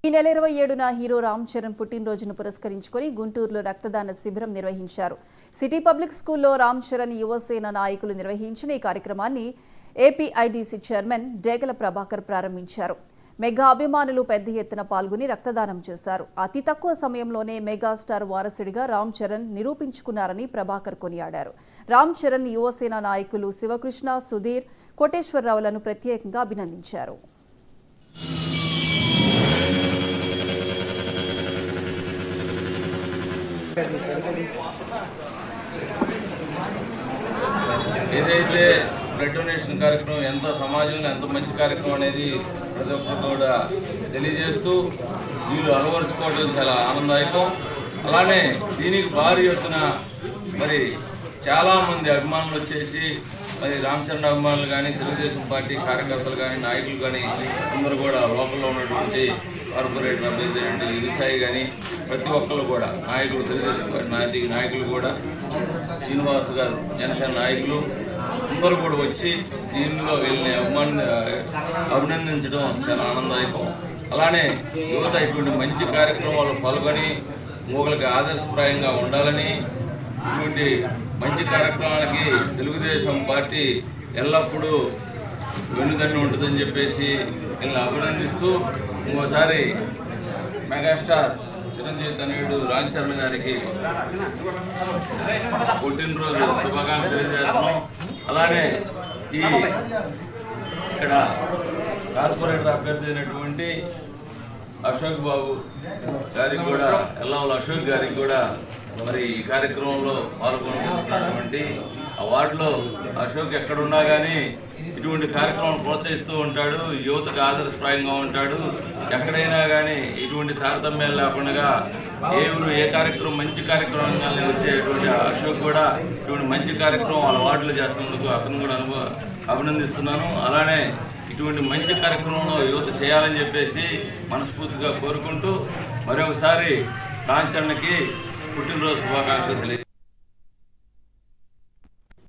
ఈ నెల 27న హీరో రామ్ చరణ్ పుట్టినరోజును పురస్కరించుకొని గుంటూరులో రక్తదాన శిబిరం నిర్వహించారు. సిటీ పబ్లిక్ స్కూల్లో రామ్ చరణ్ యువసేన నాయకులు నిర్వహించిన ఈ కార్యక్రమాన్ని ఏపీఐడీసీ చైర్మన్ డేగల ప్రభాకర్ ప్రారంభించారు. మెగా అభిమానులు పెద్ద ఎత్తున పాల్గొని రక్తదానం చేశారు. అతి తక్కువ సమయంలోనే మెగాస్టార్ వారసుడిగా రామ్ చరణ్ నిరూపించుకున్నారని ప్రభాకర్ కొనియాడారు. రామ్ చరణ్ యువసేన నాయకులు శివకృష్ణ, సుధీర్, కోటేశ్వరరావులను ప్రత్యేకంగా అభినందించారు. ఏదైతే బ్లడ్ డొనేషన్ కార్యక్రమం ఎంతో సమాజంలో ఎంత మంచి కార్యక్రమం అనేది ప్రతి ఒక్కరు కూడా తెలియజేస్తూ వీళ్ళు అలవరుచుకోవడం చాలా ఆనందదాయకం. అలానే దీనికి భారీ ఎత్తున మరి చాలామంది అభిమానులు వచ్చేసి మరి రామ్ చరణ్ అభిమానులు కానీ, తెలుగుదేశం పార్టీ కార్యకర్తలు కానీ, నాయకులు కానీ అందరూ కూడా లోకల్లో ఉన్నటువంటి కార్పొరేటర్ అభ్యర్థి ఇరిసాయి కానీ ప్రతి ఒక్కరు కూడా నాయకులు, తెలుగుదేశం పార్టీ నాయకులు కూడా, శ్రీనివాస్ గారు జనసేన నాయకులు అందరూ కూడా వచ్చి దీనిలో వీళ్ళని అభినందించడం చాలా ఆనందదాయకం. అలానే యువత ఇటువంటి మంచి కార్యక్రమాలు పాల్గొని మూగలకు ఆదర్శప్రాయంగా ఉండాలని, ఇటువంటి మంచి కార్యక్రమాలకి తెలుగుదేశం పార్టీ ఎల్లప్పుడూ వెన్నుదన్ను ఉంటుందని చెప్పేసి వీళ్ళని అభినందిస్తూ ఇంకోసారి మెగాస్టార్ చిరంజీవి తనయుడు రామ్ చరణ్ గారికి పుట్టినరోజు శుభాకాంక్షలు తెలియజేస్తున్నాం. అలానే ఇక్కడ కార్పొరేటర్ అభ్యర్థి అయినటువంటి అశోక్ బాబు గారికి కూడా, ఎల్లావుల అశోక్ గారికి కూడా మరి ఈ కార్యక్రమంలో పాల్గొనటువంటి ఆ వార్డులో అశోక్ ఎక్కడున్నా కానీ ఇటువంటి కార్యక్రమాలు ప్రోత్సహిస్తూ ఉంటాడు, యువతకు ఆదర్శప్రాయంగా ఉంటాడు. ఎక్కడైనా కానీ ఇటువంటి తారతమ్యాలు లేకుండా ఏ కార్యక్రమం మంచి కార్యక్రమంగా వచ్చేటువంటి అశోక్ కూడా ఇటువంటి మంచి కార్యక్రమం వాళ్ళ వార్డులో చేస్తున్నందుకు అతను కూడా అభినందిస్తున్నాను. అలానే ఇటువంటి మంచి కార్యక్రమంలో యువత చేయాలని చెప్పేసి మనస్ఫూర్తిగా కోరుకుంటూ మరొకసారి రామ్ చరణ్కి పుట్టినరోజు శుభాకాంక్షలు తెలియజేస్తాను.